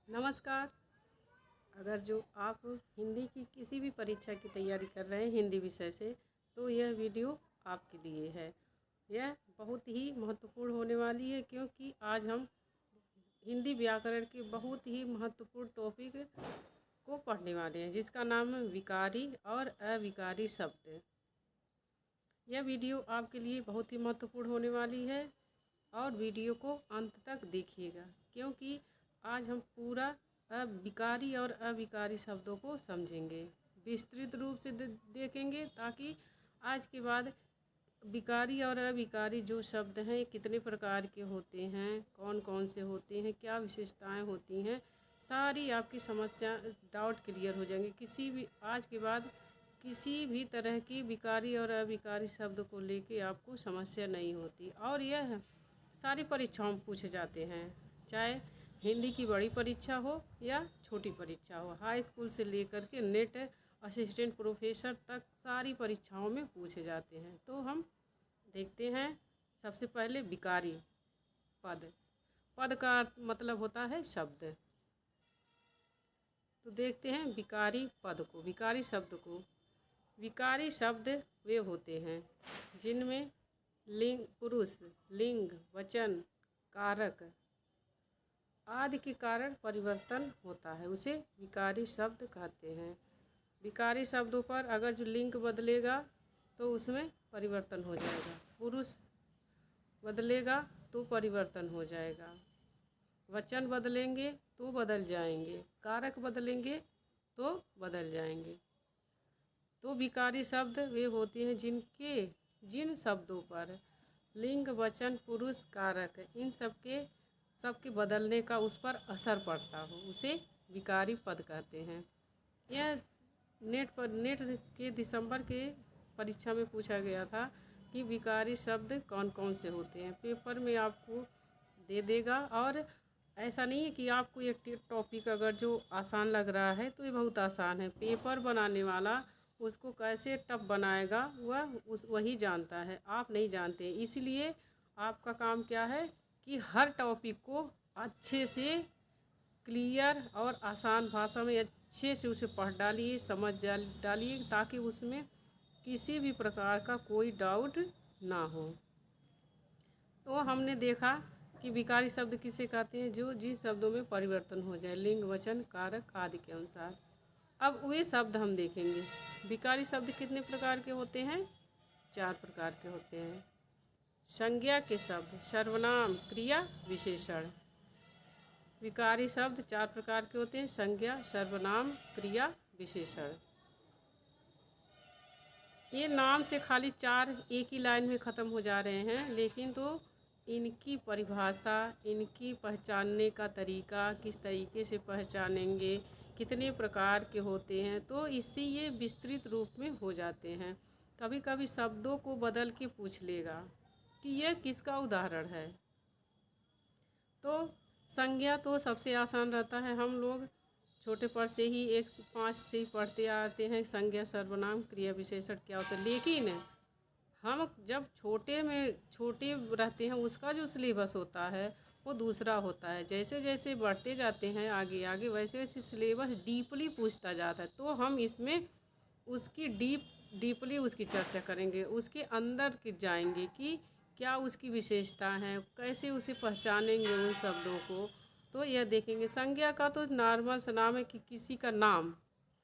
नमस्कार। अगर जो आप हिंदी की किसी भी परीक्षा की तैयारी कर रहे हैं हिंदी विषय से, तो यह वीडियो आपके लिए है। यह बहुत ही महत्वपूर्ण होने वाली है, क्योंकि आज हम हिंदी व्याकरण के बहुत ही महत्वपूर्ण टॉपिक को पढ़ने वाले हैं, जिसका नाम है विकारी और अविकारी शब्द। यह वीडियो आपके लिए बहुत ही महत्वपूर्ण होने वाली है और वीडियो को अंत तक देखिएगा, क्योंकि आज हम पूरा विकारी और अविकारी शब्दों को समझेंगे, विस्तृत रूप से देखेंगे, ताकि आज के बाद विकारी और अविकारी जो शब्द हैं कितने प्रकार के होते हैं, कौन कौन से होते हैं, क्या विशेषताएं होती हैं, सारी आपकी समस्या डाउट क्लियर हो जाएंगे। किसी भी आज के बाद किसी भी तरह की विकारी और अविकारी शब्द को लेके आपको समस्या नहीं होती। और यह सारी परीक्षाओं में पूछे जाते हैं, चाहे हिंदी की बड़ी परीक्षा हो या छोटी परीक्षा हो, हाई स्कूल से लेकर के नेट असिस्टेंट प्रोफेसर तक सारी परीक्षाओं में पूछे जाते हैं। तो हम देखते हैं सबसे पहले विकारी पद। पद का मतलब होता है शब्द। तो देखते हैं विकारी पद को, विकारी शब्द को। विकारी शब्द वे होते हैं जिनमें लिंग, पुरुष, लिंग, वचन, कारक आदि के कारण परिवर्तन होता है, उसे विकारी शब्द कहते हैं। विकारी शब्दों पर अगर जो लिंग बदलेगा तो उसमें परिवर्तन हो जाएगा, पुरुष बदलेगा तो परिवर्तन हो जाएगा, वचन बदलेंगे तो बदल जाएंगे, कारक बदलेंगे तो बदल जाएंगे। तो विकारी शब्द वे होते हैं जिन शब्दों पर लिंग, वचन, पुरुष, कारक इन सबके बदलने का उस पर असर पड़ता हो, उसे विकारी पद कहते हैं। यह नेट के दिसंबर के परीक्षा में पूछा गया था कि विकारी शब्द कौन कौन से होते हैं। पेपर में आपको दे देगा, और ऐसा नहीं है कि आपको एक टॉपिक अगर जो आसान लग रहा है तो ये बहुत आसान है, पेपर बनाने वाला उसको कैसे टफ बनाएगा वही जानता है, आप नहीं जानते। इसलिए आपका काम क्या है कि हर टॉपिक को अच्छे से क्लियर और आसान भाषा में अच्छे से उसे पढ़ डालिए, समझ डालिए, ताकि उसमें किसी भी प्रकार का कोई डाउट ना हो। तो हमने देखा कि विकारी शब्द किसे कहते हैं, जो जिस शब्दों में परिवर्तन हो जाए लिंग, वचन, कारक आदि के अनुसार। अब वे शब्द हम देखेंगे। विकारी शब्द कितने प्रकार के होते हैं? 4 प्रकार के होते हैं। संज्ञा के शब्द, सर्वनाम, क्रिया, विशेषण। विकारी शब्द 4 प्रकार के होते हैं: संज्ञा, सर्वनाम, क्रिया, विशेषण। ये नाम से खाली 4 एक ही लाइन में ख़त्म हो जा रहे हैं, लेकिन तो इनकी परिभाषा, इनकी पहचानने का तरीका, किस तरीके से पहचानेंगे, कितने प्रकार के होते हैं, तो इससे ये विस्तृत रूप में हो जाते हैं। कभी कभी शब्दों को बदल के पूछ लेगा कि यह किसका उदाहरण है। तो संज्ञा तो सबसे आसान रहता है, हम लोग छोटे पर से ही 1 से 5 से ही पढ़ते आते हैं संज्ञा, सर्वनाम, क्रिया, विशेषण क्या होता है। लेकिन हम जब छोटे रहते हैं उसका जो सिलेबस होता है वो दूसरा होता है। जैसे जैसे बढ़ते जाते हैं आगे आगे, वैसे वैसे सिलेबस डीपली पूछता जाता है। तो हम इसमें उसकी डीपली उसकी चर्चा करेंगे, उसके अंदर जाएंगे कि क्या उसकी विशेषता है, कैसे उसे पहचानेंगे उन शब्दों को। तो यह देखेंगे। संज्ञा का तो नॉर्मल सा नाम है कि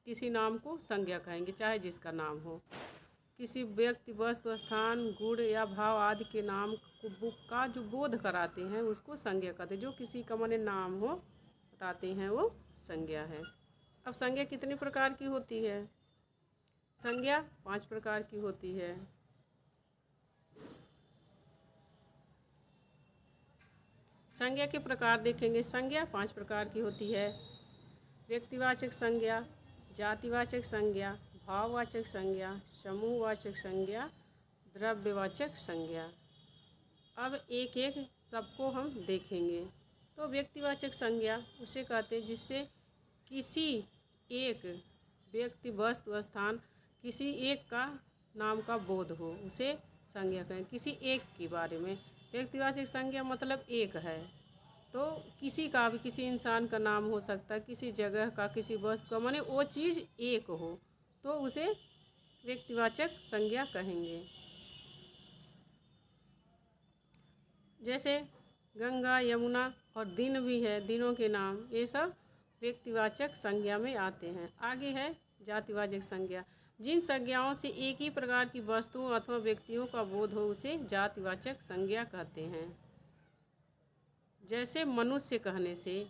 किसी नाम को संज्ञा कहेंगे, चाहे जिसका नाम हो। किसी व्यक्ति, वस्तु, स्थान, गुण या भाव आदि के नाम का जो बोध कराते हैं उसको संज्ञा कहते हैं। जो किसी का माने नाम हो बताते हैं वो संज्ञा है। अब संज्ञा कितने प्रकार की होती है? संज्ञा 5 प्रकार की होती है। संज्ञा के प्रकार देखेंगे। संज्ञा 5 प्रकार की होती है: व्यक्तिवाचक संज्ञा, जातिवाचक संज्ञा, भाववाचक संज्ञा, समूहवाचक संज्ञा, द्रव्यवाचक संज्ञा। अब एक एक सबको हम देखेंगे। तो व्यक्तिवाचक संज्ञा उसे कहते हैं जिससे किसी एक व्यक्ति, वस्तु, स्थान, किसी एक का नाम का बोध हो, उसे संज्ञा कहें, किसी एक के बारे में। व्यक्तिवाचक संज्ञा मतलब एक है, तो किसी का भी, किसी इंसान का नाम हो सकता है, किसी जगह का, किसी वस्तु का, माने वो चीज़ एक हो तो उसे व्यक्तिवाचक संज्ञा कहेंगे। जैसे गंगा, यमुना और दिन भी है, दिनों के नाम, ये सब व्यक्तिवाचक संज्ञा में आते हैं। आगे है जातिवाचक संज्ञा। जिन संज्ञाओं से एक ही प्रकार की वस्तुओं अथवा व्यक्तियों का बोध हो उसे जातिवाचक संज्ञा कहते हैं। जैसे मनुष्य कहने से,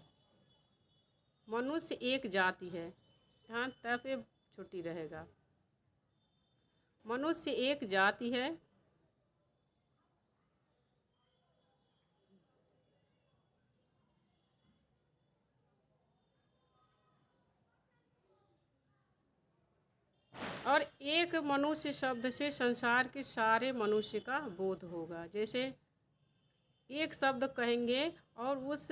मनुष्य एक जाति है, यहाँ त पे छुट्टी रहेगा, मनुष्य एक जाति है। और एक मनुष्य शब्द से संसार के सारे मनुष्य का बोध होगा। जैसे एक शब्द कहेंगे और उस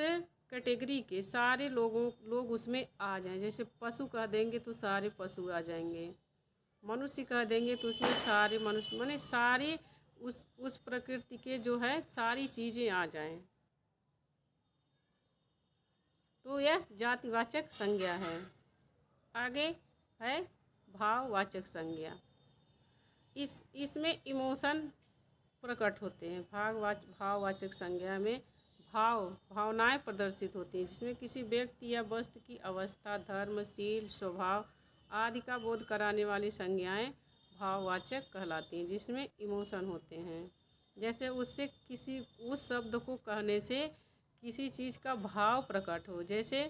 कैटेगरी के सारे लोग उसमें आ जाएं। जैसे पशु कह देंगे तो सारे पशु आ जाएंगे, मनुष्य कह देंगे तो उसमें सारे मनुष्य, माने सारे उस प्रकृति के जो है सारी चीज़ें आ जाएं, तो यह जातिवाचक संज्ञा है। आगे है भाववाचक संज्ञा। इसमें इमोशन प्रकट होते हैं। भाववाचक संज्ञा में भावनाएं प्रदर्शित होती हैं, जिसमें किसी व्यक्ति या वस्तु की अवस्था, धर्म, शील, स्वभाव आदि का बोध कराने वाली संज्ञाएं भाववाचक कहलाती हैं, जिसमें इमोशन होते हैं। जैसे उस शब्द को कहने से किसी चीज़ का भाव प्रकट हो। जैसे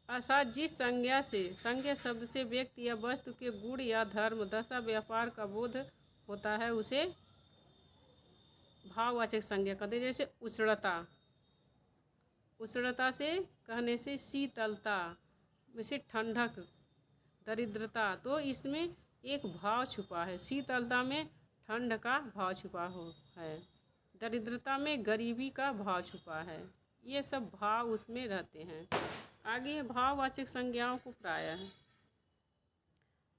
अर्थात जिस संज्ञा शब्द से व्यक्ति या वस्तु के गुण या धर्म, दशा, व्यापार का बोध होता है उसे भाववाचक संज्ञा कहते हैं। जैसे उष्णता से कहने से शीतलता, जैसे ठंडक, दरिद्रता, तो इसमें एक भाव छुपा है। शीतलता में ठंड का भाव छुपा है, दरिद्रता में गरीबी का भाव छुपा है। ये सब भाव उसमें रहते हैं। आगे भाववाचक संज्ञाओं को प्रायः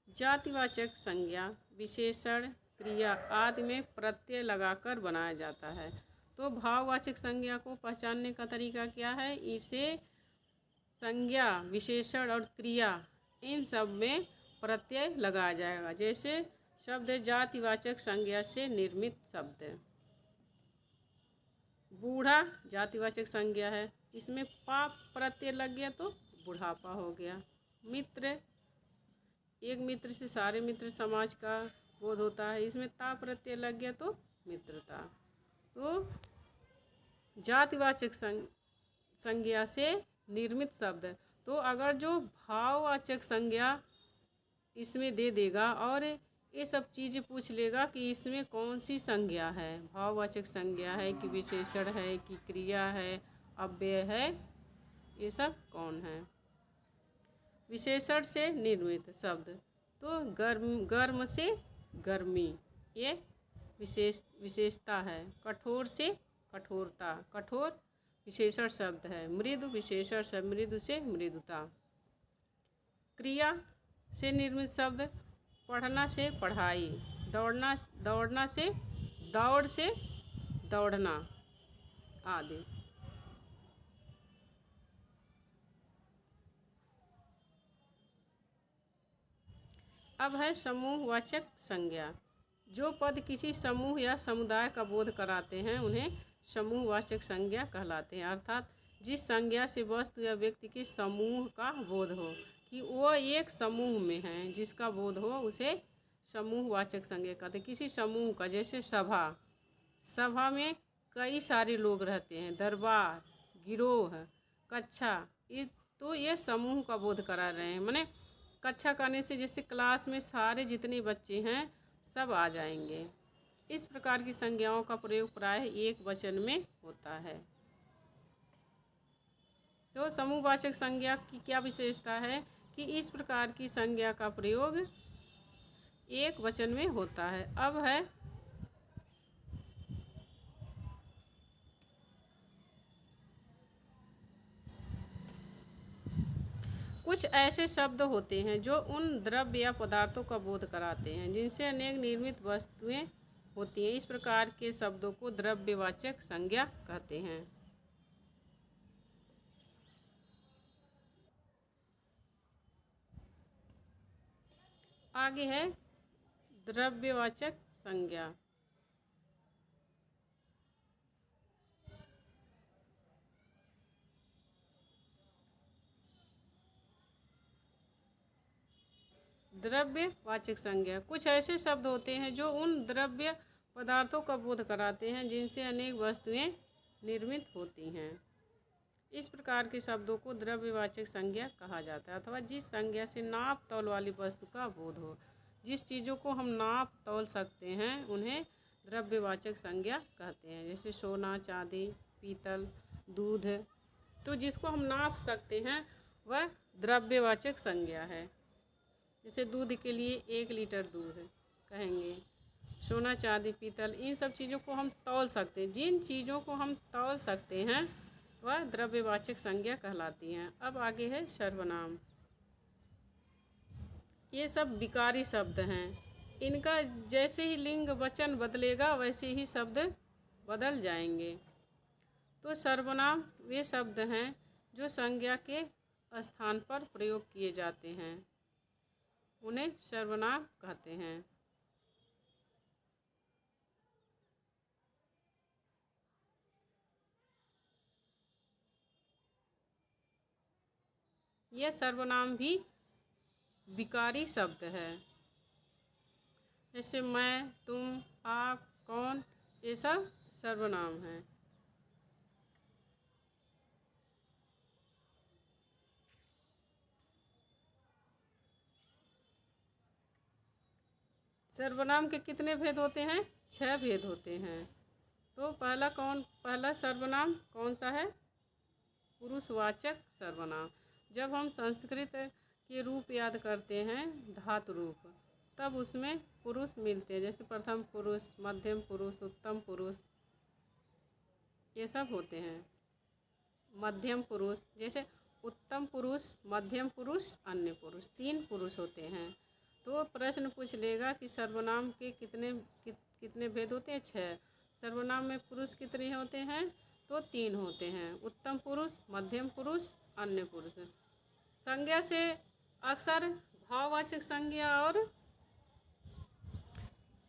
जातिवाचक संज्ञा विशेषण, क्रिया आदि में प्रत्यय लगाकर बनाया जाता है। तो भाववाचक संज्ञा को पहचानने का तरीका क्या है? इसे संज्ञा, विशेषण और क्रिया इन सब में प्रत्यय लगाया जाएगा। जैसे शब्द जातिवाचक संज्ञा से निर्मित शब्द, बूढ़ा जातिवाचक संज्ञा है, इसमें पाप प्रत्यय लग गया तो बुढ़ापा हो गया। मित्र, एक मित्र से सारे मित्र समाज का बोध होता है, इसमें ता प्रत्यय लग गया तो मित्रता। तो जातिवाचक संज्ञा से निर्मित शब्द, तो अगर जो भाववाचक संज्ञा इसमें दे देगा और ये सब चीज़ें पूछ लेगा कि इसमें कौन सी संज्ञा है, भाववाचक संज्ञा है कि विशेषण है कि क्रिया है, अव्यय है, ये सब कौन है। विशेषण से निर्मित शब्द, तो गर्म से गर्मी, ये विशेषता है। कठोर से कठोरता, कठोर विशेषण शब्द है। मृदु विशेषण शब्द, मृदु से मृदुता। क्रिया से निर्मित शब्द, पढ़ना से पढ़ाई, दौड़ना से दौड़ना आदि। अब है समूहवाचक संज्ञा। जो पद किसी समूह या समुदाय का बोध कराते हैं उन्हें समूहवाचक संज्ञा कहलाते हैं। अर्थात जिस संज्ञा से वस्तु या व्यक्ति के समूह का बोध हो कि वो एक समूह में हैं, जिसका बोध हो उसे समूहवाचक संज्ञा कहते हैं। किसी समूह का, जैसे सभा में कई सारे लोग रहते हैं, दरबार, गिरोह, कक्षा, तो ये समूह का बोध करा रहे हैं। माने कक्षा करने से जैसे क्लास में सारे जितने बच्चे हैं सब आ जाएंगे। इस प्रकार की संज्ञाओं का प्रयोग प्रायः एक वचन में होता है। तो समूहवाचक संज्ञा की क्या विशेषता है कि इस प्रकार की संज्ञा का प्रयोग एक वचन में होता है। अब है कुछ ऐसे शब्द होते हैं जो उन द्रव्य या पदार्थों का बोध कराते हैं जिनसे अनेक निर्मित वस्तुएं होती हैं। इस प्रकार के शब्दों को द्रव्यवाचक संज्ञा कहते हैं। आगे है द्रव्यवाचक संज्ञा। द्रव्यवाचक संज्ञा कुछ ऐसे शब्द होते हैं जो उन द्रव्य पदार्थों का बोध कराते हैं जिनसे अनेक वस्तुएं निर्मित होती हैं। इस प्रकार के शब्दों को द्रव्यवाचक संज्ञा कहा जाता है, अथवा जिस संज्ञा से नाप तौल वाली वस्तु का बोध हो। जिस चीज़ों को हम नाप तौल सकते हैं उन्हें द्रव्यवाचक संज्ञा कहते हैं, जैसे सोना, चांदी, पीतल, दूध। तो जिसको हम नाप सकते हैं वह द्रव्यवाचक संज्ञा है। जैसे दूध के लिए 1 लीटर दूध कहेंगे। सोना, चांदी, पीतल, इन सब चीज़ों को हम तौल सकते हैं। जिन चीज़ों को हम तौल सकते हैं वह द्रव्यवाचक संज्ञा कहलाती हैं। अब आगे है सर्वनाम। ये सब विकारी शब्द हैं। इनका जैसे ही लिंग वचन बदलेगा वैसे ही शब्द बदल जाएंगे। तो सर्वनाम वे शब्द हैं जो संज्ञा के स्थान पर प्रयोग किए जाते हैं, उन्हें सर्वनाम कहते हैं। यह सर्वनाम भी विकारी शब्द है, जैसे मैं, तुम, आप, कौन, ये सब सर्वनाम हैं। सर्वनाम के कितने भेद होते हैं? 6 भेद होते हैं। तो पहला सर्वनाम कौन सा है? पुरुषवाचक सर्वनाम। जब हम संस्कृत के रूप याद करते हैं, धातु रूप, तब उसमें पुरुष मिलते हैं, जैसे प्रथम पुरुष, मध्यम पुरुष, उत्तम पुरुष, ये सब होते हैं। मध्यम पुरुष, जैसे उत्तम पुरुष, मध्यम पुरुष, अन्य पुरुष, 3 पुरुष होते हैं। तो प्रश्न पूछ लेगा कि सर्वनाम के कितने भेद होते हैं? 6। सर्वनाम में पुरुष कितने होते हैं? तो 3 होते हैं, उत्तम पुरुष, मध्यम पुरुष, अन्य पुरुष। संज्ञा से अक्सर भाववाचक संज्ञा और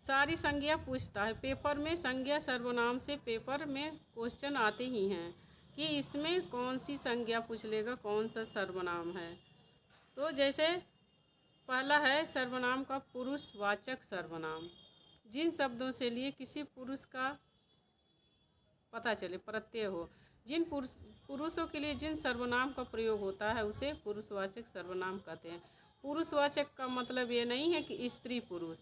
सारी संज्ञा पूछता है। पेपर में संज्ञा सर्वनाम से पेपर में क्वेश्चन आते ही हैं कि इसमें कौन सी संज्ञा पूछ लेगा, कौन सा सर्वनाम है। तो जैसे पहला है सर्वनाम का पुरुषवाचक सर्वनाम। जिन शब्दों से लिए किसी पुरुष का पता चले, प्रत्यय हो, जिन पुरुषों के लिए जिन सर्वनाम का प्रयोग होता है उसे पुरुषवाचक सर्वनाम कहते हैं। पुरुषवाचक का मतलब ये नहीं है कि स्त्री पुरुष।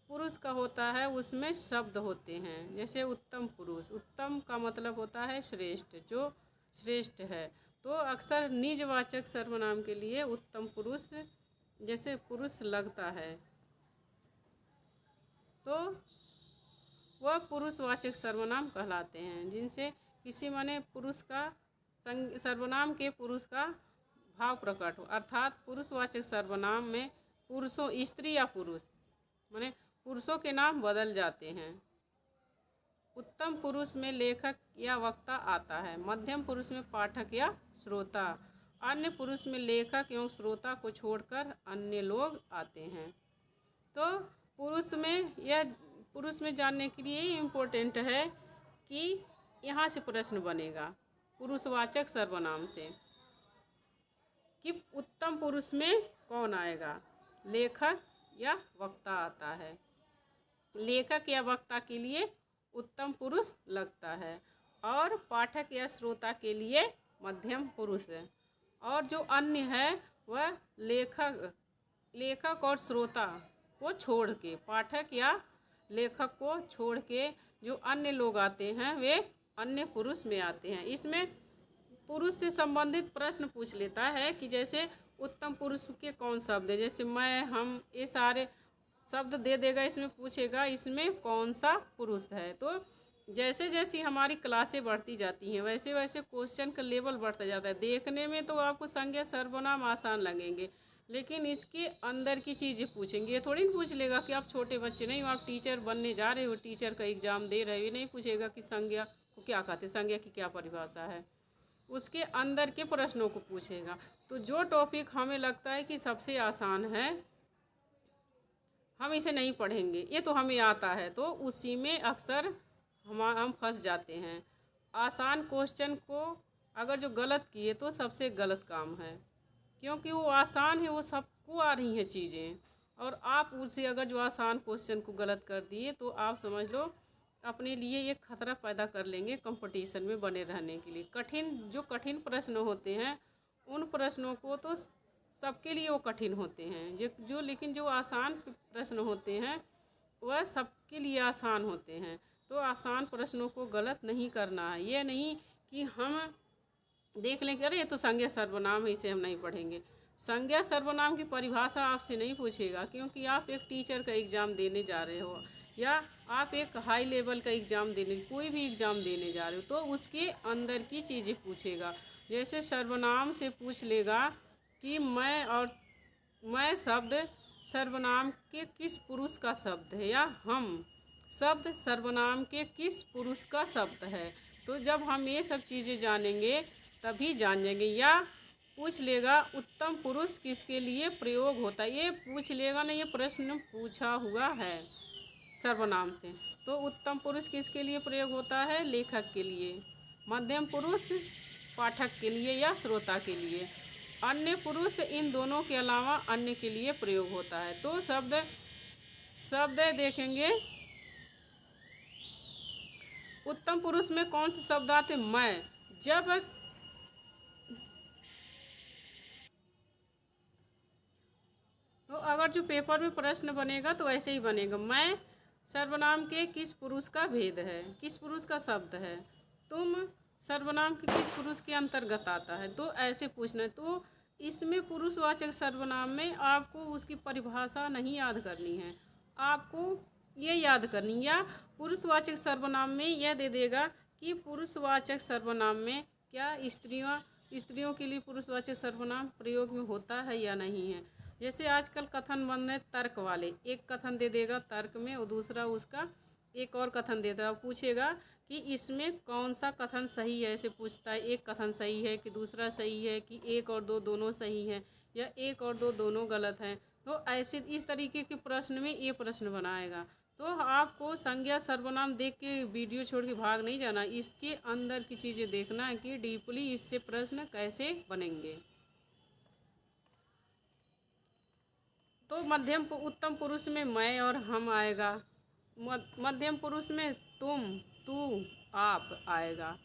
पुरुष का होता है उसमें शब्द होते हैं, जैसे उत्तम पुरुष। उत्तम का मतलब होता है श्रेष्ठ, जो श्रेष्ठ है। तो अक्सर निजवाचक सर्वनाम के लिए उत्तम पुरुष जैसे पुरुष लगता है, तो वह पुरुषवाचक सर्वनाम कहलाते हैं। जिनसे किसी माने पुरुष का सर्वनाम के पुरुष का भाव प्रकट हो, अर्थात पुरुषवाचक सर्वनाम में पुरुषों, स्त्री या पुरुष माने पुरुषों के नाम बदल जाते हैं। उत्तम पुरुष में लेखक या वक्ता आता है, मध्यम पुरुष में पाठक या श्रोता, अन्य पुरुष में लेखक एवं श्रोता को छोड़कर अन्य लोग आते हैं। तो पुरुष में जानने के लिए इम्पोर्टेंट है कि यहाँ से प्रश्न बनेगा पुरुषवाचक सर्वनाम से कि उत्तम पुरुष में कौन आएगा, लेखक या वक्ता आता है। लेखक या वक्ता के लिए उत्तम पुरुष लगता है और पाठक या श्रोता के लिए मध्यम पुरुष है, और जो अन्य है वह लेखक और श्रोता को छोड़ के, पाठक या लेखक को छोड़ के जो अन्य लोग आते हैं वे अन्य पुरुष में आते हैं। इसमें पुरुष से संबंधित प्रश्न पूछ लेता है कि जैसे उत्तम पुरुष के कौन शब्द है, जैसे मैं, हम, ये सारे शब्द दे देगा। इसमें पूछेगा इसमें कौन सा पुरुष है। तो जैसे जैसी हमारी क्लासें बढ़ती जाती हैं वैसे वैसे क्वेश्चन का लेवल बढ़ता जाता है। देखने में तो आपको संज्ञा सर्वनाम आसान लगेंगे, लेकिन इसके अंदर की चीज़ें पूछेंगे। ये थोड़ी नहीं पूछ लेगा कि आप छोटे बच्चे नहीं हो, आप टीचर बनने जा रहे हो, टीचर का एग्ज़ाम दे रहे हो। ये नहीं पूछेगा कि संज्ञा को क्या कहते, संज्ञा की क्या परिभाषा है। उसके अंदर के प्रश्नों को पूछेगा। तो जो टॉपिक हमें लगता है कि सबसे आसान है हम इसे नहीं पढ़ेंगे, ये तो हमें आता है, तो उसी में अक्सर हम फंस जाते हैं। आसान क्वेश्चन को अगर जो गलत किए तो सबसे गलत काम है, क्योंकि वो आसान है, वो सबको आ रही हैं चीज़ें, और आप उसे अगर जो आसान क्वेश्चन को गलत कर दिए तो आप समझ लो अपने लिए ये खतरा पैदा कर लेंगे कंपटीशन में बने रहने के लिए। जो कठिन प्रश्न होते हैं उन प्रश्नों को तो सबके लिए वो कठिन होते हैं, लेकिन जो आसान प्रश्न होते हैं वह सबके लिए आसान होते हैं। तो आसान प्रश्नों को गलत नहीं करना है। ये नहीं कि हम देख लें कि अरे ये तो संज्ञा सर्वनाम है, इसे हम नहीं पढ़ेंगे। संज्ञा सर्वनाम की परिभाषा आपसे नहीं पूछेगा, क्योंकि आप एक टीचर का एग्ज़ाम देने जा रहे हो या आप एक हाई लेवल का एग्ज़ाम देने, कोई भी एग्ज़ाम देने जा रहे हो, तो उसके अंदर की चीज़ें पूछेगा। जैसे सर्वनाम से पूछ लेगा कि मैं शब्द सर्वनाम के किस पुरुष का शब्द है, या हम शब्द सर्वनाम के किस पुरुष का शब्द है। तो जब हम ये सब चीज़ें जानेंगे तभी जान जाएंगे। या पूछ लेगा उत्तम पुरुष किसके लिए प्रयोग होता है, ये पूछ लेगा ना, ये प्रश्न पूछा हुआ है सर्वनाम से। तो उत्तम पुरुष किसके लिए प्रयोग होता है, लेखक के लिए। मध्यम पुरुष पाठक के लिए या श्रोता के लिए। अन्य पुरुष इन दोनों के अलावा अन्य के लिए प्रयोग होता है। तो शब्द देखेंगे, उत्तम पुरुष में कौन से शब्द आते, मैं। जब तो अगर जो पेपर में प्रश्न बनेगा तो ऐसे ही बनेगा, मैं सर्वनाम के किस पुरुष का भेद है, किस पुरुष का शब्द है। तुम सर्वनाम के किस पुरुष के अंतर्गत आता है, तो ऐसे पूछना है। तो इसमें पुरुषवाचक सर्वनाम में आपको उसकी परिभाषा नहीं याद करनी है, आपको ये याद करनी। या पुरुषवाचक सर्वनाम में यह दे देगा कि पुरुषवाचक सर्वनाम में क्या स्त्रियों के लिए पुरुषवाचक सर्वनाम प्रयोग में होता है या नहीं है। जैसे आजकल कथन बन रहे तर्क वाले, एक कथन दे देगा तर्क में और दूसरा उसका एक और कथन देता है, पूछेगा कि इसमें कौन सा कथन सही है। ऐसे पूछता है, एक कथन सही है कि दूसरा सही है, कि एक और दो दोनों सही हैं, या एक और दो दोनों गलत हैं। तो ऐसे इस तरीके के प्रश्न में ये प्रश्न बनाएगा। तो आपको संज्ञा सर्वनाम देख के वीडियो छोड़ के भाग नहीं जाना, इसके अंदर की चीज़ें देखना है कि डीपली इससे प्रश्न कैसे बनेंगे। तो उत्तम पुरुष में मैं और हम आएगा, मध्यम पुरुष में तुम, तू, आप आएगा,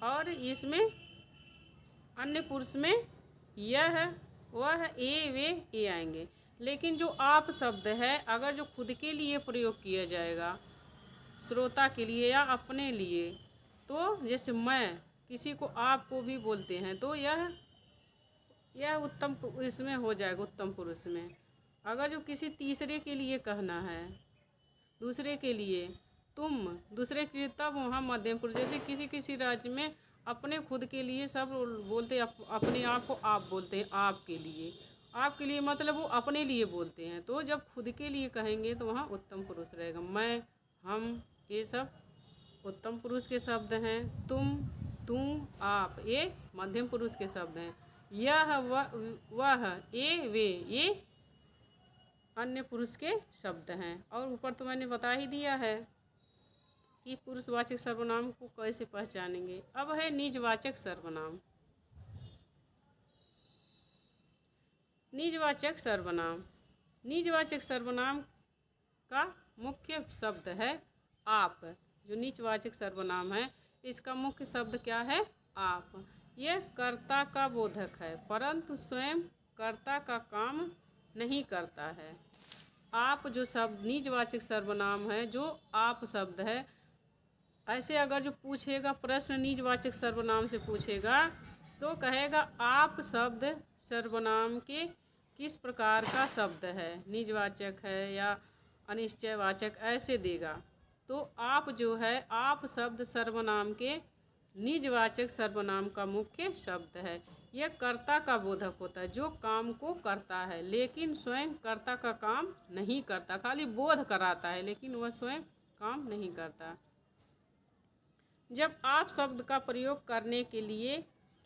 और इसमें अन्य पुरुष में यह, वह, ए, वे, ये आएंगे। लेकिन जो आप शब्द है अगर जो खुद के लिए प्रयोग किया जाएगा, श्रोता के लिए या अपने लिए, तो जैसे मैं किसी को आपको भी बोलते हैं, तो यह उत्तम इसमें हो जाएगा, उत्तम पुरुष में। अगर जो किसी तीसरे के लिए कहना है, दूसरे के लिए तुम, दूसरे के लिए तब वहाँ मध्यम पुरुष। जैसे किसी राज्य में अपने खुद के लिए सब बोलते, अपने आप को आप बोलते हैं, आपके लिए मतलब वो अपने लिए बोलते हैं। तो जब खुद के लिए कहेंगे तो वहाँ उत्तम पुरुष रहेगा। मैं, हम, ये सब उत्तम पुरुष के शब्द हैं। तुम, आप, ये मध्यम पुरुष के शब्द हैं। यह, वह, ये, वे, ये अन्य पुरुष के शब्द हैं। और ऊपर तो मैंने बता ही दिया है कि पुरुषवाचक सर्वनाम को कैसे पहचानेंगे। अब है निजवाचक सर्वनाम। निजवाचक सर्वनाम का मुख्य शब्द है आप। जो निजवाचक सर्वनाम है इसका मुख्य शब्द क्या है, आप। यह कर्ता का बोधक है, परंतु स्वयं कर्ता का काम नहीं करता है। आप जो शब्द निजवाचक सर्वनाम है, जो आप शब्द है, ऐसे अगर जो पूछेगा प्रश्न निजवाचक सर्वनाम से पूछेगा तो कहेगा आप शब्द सर्वनाम के किस प्रकार का शब्द है, निजवाचक है या अनिश्चयवाचक, ऐसे देगा। तो आप जो है, आप शब्द सर्वनाम के निजवाचक सर्वनाम का मुख्य शब्द है। यह कर्ता का बोधक होता है, जो काम को करता है लेकिन स्वयं कर्ता का काम नहीं करता, खाली बोध कराता है लेकिन वह स्वयं काम नहीं करता। जब आप शब्द का प्रयोग करने के लिए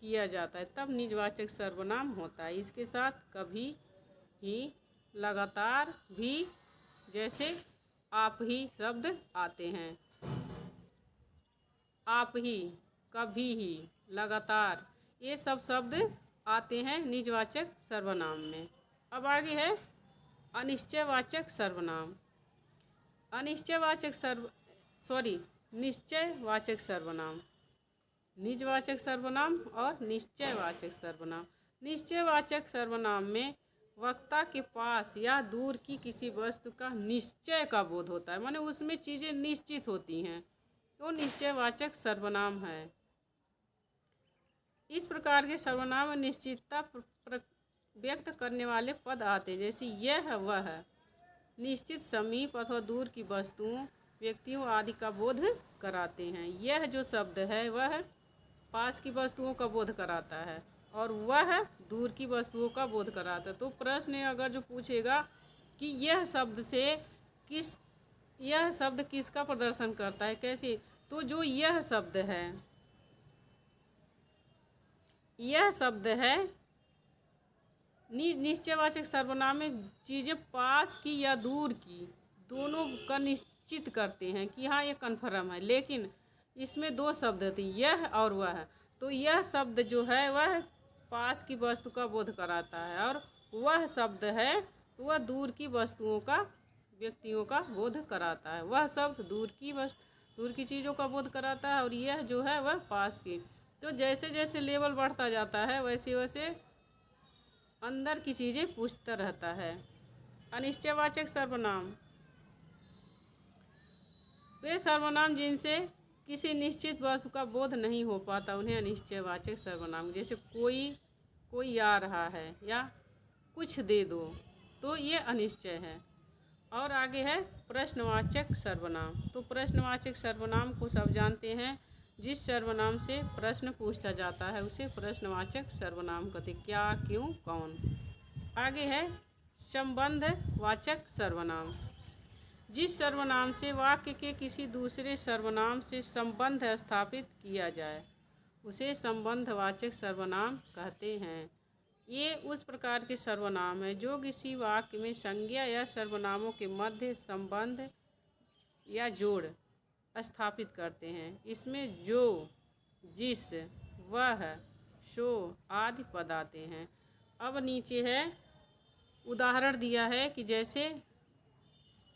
किया जाता है तब निजवाचक सर्वनाम होता है। इसके साथ कभी ही, लगातार भी जैसे आप ही शब्द आते हैं। आप ही, कभी ही, लगातार, ये सब शब्द आते हैं निजवाचक सर्वनाम में। अब आगे है अनिश्चयवाचक सर्वनाम। निश्चयवाचक सर्वनाम, निजवाचक सर्वनाम और निश्चयवाचक सर्वनाम। निश्चयवाचक सर्वनाम में वक्ता के पास या दूर की किसी वस्तु का निश्चय का बोध होता है, माने उसमें चीज़ें निश्चित होती हैं, तो निश्चयवाचक सर्वनाम है। इस प्रकार के सर्वनाम में निश्चितता व्यक्त करने वाले पद आते हैं, जैसे यह, वह, निश्चित, समीप अथवा दूर की वस्तुओं, व्यक्तियों आदि का बोध कराते हैं। यह जो शब्द है वह पास की वस्तुओं का बोध कराता है और वह दूर की वस्तुओं का बोध कराता है। तो प्रश्न अगर जो पूछेगा कि यह शब्द किसका प्रदर्शन करता है, कैसे, तो जो यह शब्द है निश्चयवाचक सर्वनाम में चीज़ें पास की या दूर की दोनों का निश्चित करते हैं कि हाँ ये कन्फर्म है, लेकिन इसमें दो शब्द थे, यह और वह। तो यह शब्द जो है वह पास की वस्तु का बोध कराता है और वह शब्द है तो वह दूर की वस्तुओं का, व्यक्तियों का बोध कराता है। वह शब्द दूर की चीज़ों का बोध कराता है और यह जो है वह पास की। तो जैसे जैसे लेवल बढ़ता जाता है वैसे वैसे अंदर की चीज़ें पूछता रहता है। अनिश्चयवाचक सर्वनाम, वे सर्वनाम जिनसे किसी निश्चित वस्तु का बोध नहीं हो पाता उन्हें अनिश्चयवाचक सर्वनाम, जैसे कोई आ रहा है या कुछ दे दो, तो ये अनिश्चय है। और आगे है प्रश्नवाचक सर्वनाम। तो प्रश्नवाचक सर्वनाम को सब जानते हैं, जिस सर्वनाम से प्रश्न पूछा जाता है उसे प्रश्नवाचक सर्वनाम कहते, क्या, क्यों, कौन। आगे है संबंधवाचक सर्वनाम। जिस सर्वनाम से वाक्य के किसी दूसरे सर्वनाम से संबंध स्थापित किया जाए उसे संबंधवाचक सर्वनाम कहते हैं। ये उस प्रकार के सर्वनाम है जो किसी वाक्य में संज्ञा या सर्वनामों के मध्य संबंध या जोड़ स्थापित करते हैं। इसमें जो, जिस, वह, सो आदि पद आते हैं। अब नीचे है उदाहरण दिया है कि जैसे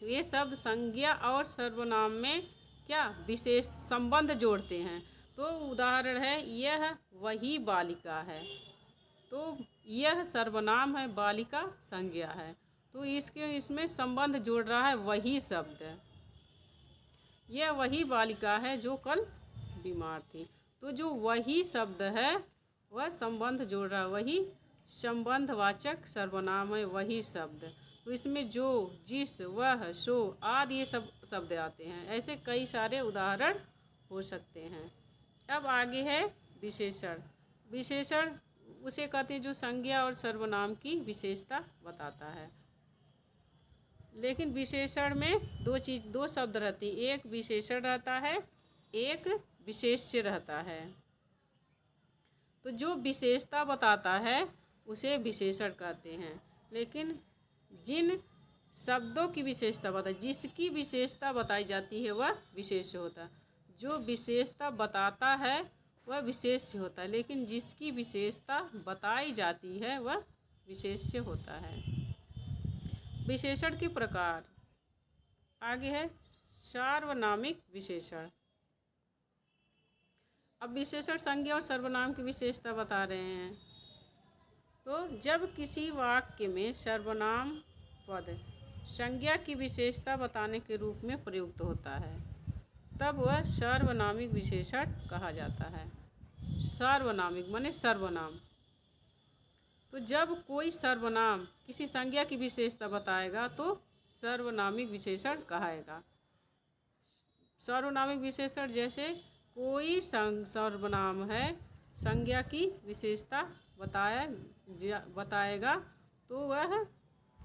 ये शब्द संज्ञा और सर्वनाम में क्या विशेष संबंध जोड़ते हैं। तो उदाहरण है यह वही बालिका है, तो यह सर्वनाम है, बालिका संज्ञा है, तो इसमें संबंध जोड़ रहा है वही शब्द। यह वही बालिका है जो कल बीमार थी, तो जो वही शब्द है वह संबंध जोड़ रहा है, वही संबंधवाचक सर्वनाम है, वही शब्द। तो इसमें जो, जिस, वह, सो आदि ये सब शब्द आते हैं। ऐसे कई सारे उदाहरण हो सकते हैं। अब आगे है विशेषण। विशेषण उसे कहते हैं जो संज्ञा और सर्वनाम की विशेषता बताता है। लेकिन विशेषण में दो शब्द रहती, एक विशेषण रहता है, एक विशेष्य रहता है। तो जो विशेषता बताता है उसे विशेषण कहते हैं, लेकिन जिन शब्दों की विशेषता जिसकी विशेषता बताई जाती है वह विशेष्य होता है। जो विशेषता बताता है वह विशेष्य होता है, लेकिन जिसकी विशेषता बताई जाती है वह विशेष्य होता है। विशेषण के प्रकार आगे है सार्वनामिक विशेषण। अब विशेषण संज्ञा और सर्वनाम की विशेषता बता रहे हैं। तो जब किसी वाक्य में सर्वनाम पद संज्ञा की विशेषता बताने के रूप में प्रयुक्त होता है तब वह सार्वनामिक विशेषण कहा जाता है। सार्वनामिक माने सर्वनाम। तो जब कोई सर्वनाम किसी संज्ञा की विशेषता बताएगा तो सार्वनामिक विशेषण कहाएगा। सार्वनामिक विशेषण जैसे कोई सर्वनाम है संज्ञा की विशेषता बताएगा तो वह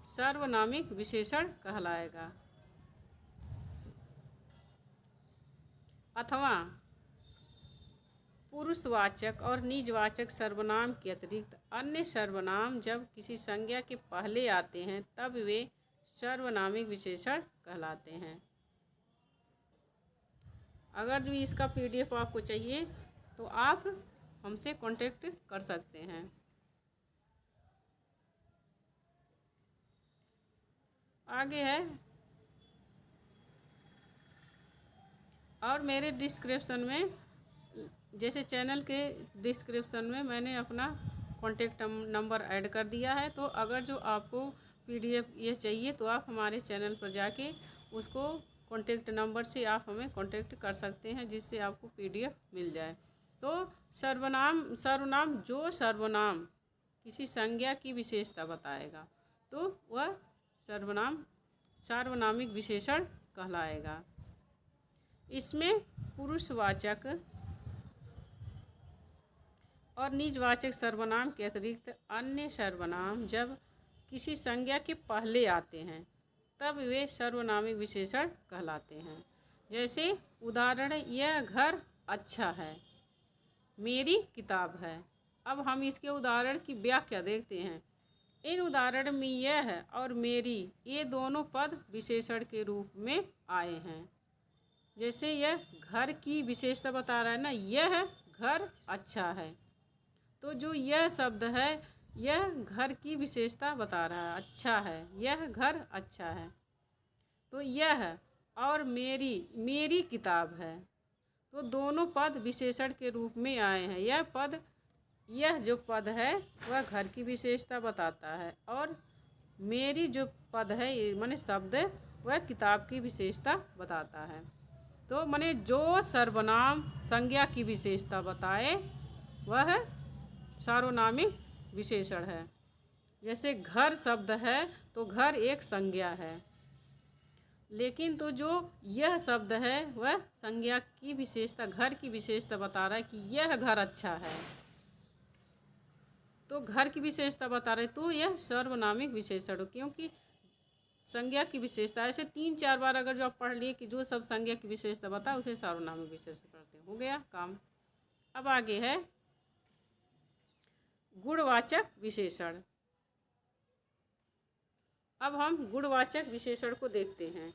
सार्वनामिक विशेषण कहलाएगा। अथवा पुरुषवाचक और निजवाचक सर्वनाम के अतिरिक्त अन्य सर्वनाम जब किसी संज्ञा के पहले आते हैं तब वे सर्वनामिक विशेषण कहलाते हैं। अगर जो इसका PDF आपको चाहिए तो आप हमसे कांटेक्ट कर सकते हैं। आगे है, और मेरे डिस्क्रिप्शन में, जैसे चैनल के डिस्क्रिप्शन में मैंने अपना कॉन्टेक्ट नंबर ऐड कर दिया है। तो अगर जो आपको PDF ये चाहिए तो आप हमारे चैनल पर जाके उसको कॉन्टेक्ट नंबर से आप हमें कॉन्टेक्ट कर सकते हैं, जिससे आपको PDF मिल जाए। तो सर्वनाम जो सर्वनाम किसी संज्ञा की विशेषता बताएगा तो वह सार्वनामिक विशेषण कहलाएगा। इसमें पुरुषवाचक और निजवाचक सर्वनाम के अतिरिक्त अन्य सर्वनाम जब किसी संज्ञा के पहले आते हैं तब वे सर्वनामिक विशेषण कहलाते हैं। जैसे उदाहरण, यह घर अच्छा है, मेरी किताब है। अब हम इसके उदाहरण की व्याख्या देखते हैं। इन उदाहरण में यह और मेरी ये दोनों पद विशेषण के रूप में आए हैं। जैसे यह घर की विशेषता बता रहा है ना, यह घर अच्छा है, तो जो यह शब्द है यह घर की विशेषता बता रहा है, अच्छा है, यह घर अच्छा है। तो यह और मेरी किताब है, तो दोनों पद विशेषण के रूप में आए हैं। यह जो पद है वह घर की विशेषता बताता है, और मेरी जो पद है माने शब्द वह किताब की विशेषता बताता है। तो माने जो सर्वनाम संज्ञा की विशेषता बताए वह सार्वनामिक विशेषण है। जैसे घर शब्द है तो घर एक संज्ञा है, लेकिन तो जो यह शब्द है वह संज्ञा की विशेषता, घर की विशेषता बता रहा है कि यह घर अच्छा है, तो घर की विशेषता बता रहे, तो यह सर्वनामिक विशेषण हो, क्योंकि संज्ञा की विशेषता ऐसे 3-4 बार अगर जो आप पढ़ लिए कि जो सब संज्ञा की विशेषता बता उसे सार्वनामिक विशेषण करते हैं। हो गया काम। अब आगे है गुणवाचक विशेषण। अब हम गुणवाचक विशेषण को देखते हैं।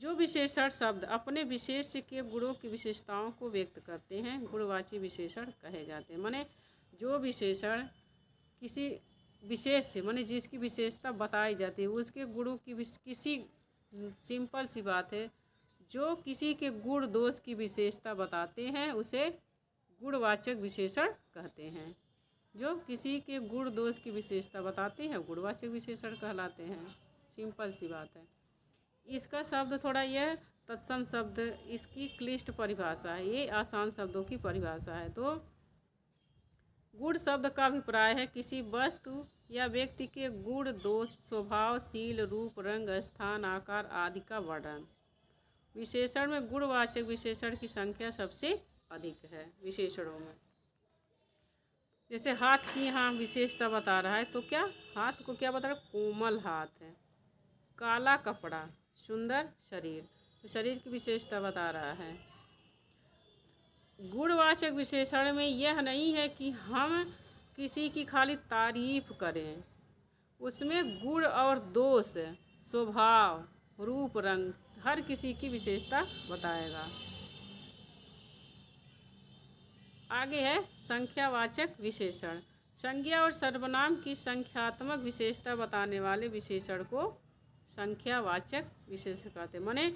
जो विशेषण शब्द अपने विशेष के गुणों की विशेषताओं को व्यक्त करते हैं गुणवाची विशेषण कहे जाते हैं। माने जो विशेषण किसी विशेष से माने जिसकी विशेषता बताई जाती है उसके गुणों की किसी, सिंपल सी बात है, जो किसी के गुण दोष की विशेषता बताते हैं उसे गुणवाचक विशेषण कहते हैं। जो किसी के गुण दोष की विशेषता बताते हैं गुणवाचक विशेषण कहलाते हैं। सिंपल सी बात है। इसका शब्द थोड़ा यह तत्सम शब्द, इसकी क्लिष्ट परिभाषा है, ये आसान शब्दों की परिभाषा है। तो गुण शब्द का अभिप्राय है किसी वस्तु या व्यक्ति के गुण दोष, स्वभाव, शील, रूप, रंग, स्थान, आकार आदि का वर्णन। विशेषण में गुणवाचक विशेषण की संख्या सबसे अधिक है विशेषणों में। जैसे हाथ की यहाँ विशेषता बता रहा है, तो क्या हाथ को क्या बता रहा है? कोमल हाथ है, काला कपड़ा, सुंदर शरीर, तो शरीर की विशेषता बता रहा है। गुणवाचक विशेषण में यह नहीं है कि हम किसी की खाली तारीफ करें, उसमें गुण और दोष, स्वभाव, रूप, रंग हर किसी की विशेषता बताएगा। आगे है संख्यावाचक विशेषण। संज्ञा और सर्वनाम की संख्यात्मक विशेषता बताने वाले विशेषण को संख्यावाचक विशेषण कहते हैं। माने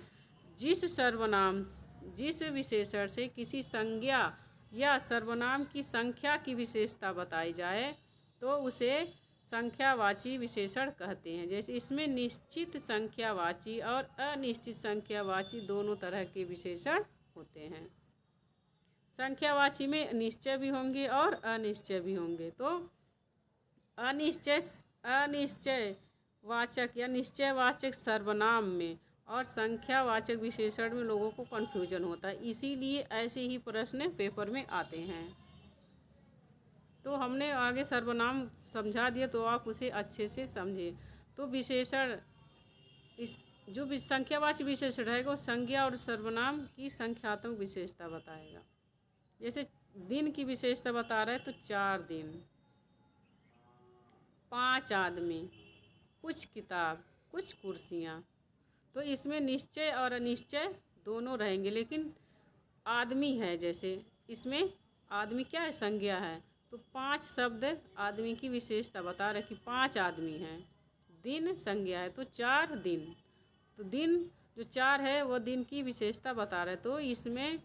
जिस विशेषण से किसी संज्ञा या सर्वनाम की संख्या की विशेषता बताई जाए तो उसे संख्यावाची विशेषण कहते हैं। जैसे इसमें निश्चित संख्यावाची और अनिश्चित संख्यावाची दोनों तरह के विशेषण होते हैं। संख्यावाची में निश्चय भी होंगे और अनिश्चय भी होंगे। तो अनिश्चय वाचक या निश्चयवाचक सर्वनाम में और संख्यावाचक विशेषण में लोगों को कन्फ्यूजन होता है, इसीलिए ऐसे ही प्रश्न पेपर में आते हैं। तो हमने आगे सर्वनाम समझा दिया तो आप उसे अच्छे से समझिए। तो विशेषण जो संख्यावाचक विशेषण रहेगा वो संज्ञा और सर्वनाम की संख्यात्मक विशेषता बताएगा। जैसे दिन की विशेषता बता रहा है तो 4 दिन, 5 आदमी, कुछ किताब, कुछ कुर्सियाँ। तो इसमें निश्चय और अनिश्चय दोनों रहेंगे, लेकिन आदमी है, जैसे इसमें आदमी क्या है, संज्ञा है, तो 5 शब्द आदमी की विशेषता बता रहे कि 5 आदमी हैं। दिन संज्ञा है तो 4 दिन, तो दिन जो 4 है वह दिन की विशेषता बता रहे, तो इसमें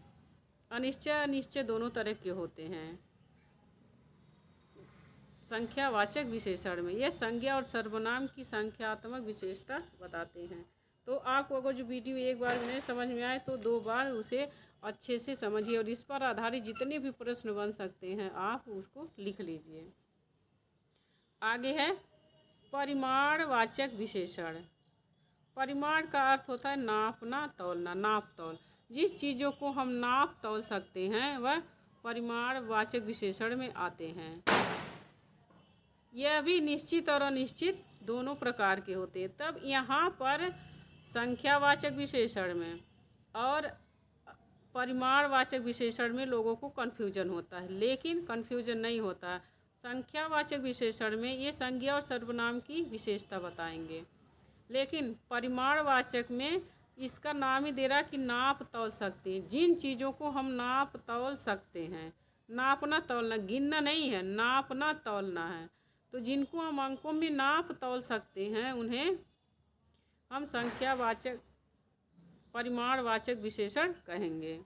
अनिश्चय अनिश्चय दोनों तरह के होते हैं संख्यावाचक विशेषण में। यह संज्ञा और सर्वनाम की संख्यात्मक विशेषता बताते हैं। तो आपको अगर जो वीडियो एक बार नहीं समझ में आए तो 2 बार उसे अच्छे से समझिए, और इस पर आधारित जितने भी प्रश्न बन सकते हैं आप उसको लिख लीजिए। आगे है परिमाणवाचक विशेषण। परिमाण का अर्थ होता है नापना, तौलना, नाप तौल। जिस चीज़ों को हम नाप तौल सकते हैं वह परिमाणवाचक विशेषण में आते हैं। यह भी निश्चित और अनिश्चित दोनों प्रकार के होते हैं। तब यहाँ पर संख्यावाचक विशेषण में और परिमाणवाचक विशेषण में लोगों को कन्फ्यूजन होता है, लेकिन कन्फ्यूजन नहीं होता। संख्यावाचक विशेषण में ये संज्ञा और सर्वनाम की विशेषता बताएंगे, लेकिन परिमाणवाचक में इसका नाम ही दे रहा कि नाप तौल सकते हैं। जिन चीज़ों को हम नाप तौल सकते हैं, नापना तौलना, गिनना नहीं है, नापना तौलना है। तो जिनको हम अंकों में नाप तौल सकते हैं उन्हें हम संख्यावाचक परिमाणवाचक विशेषण कहेंगे।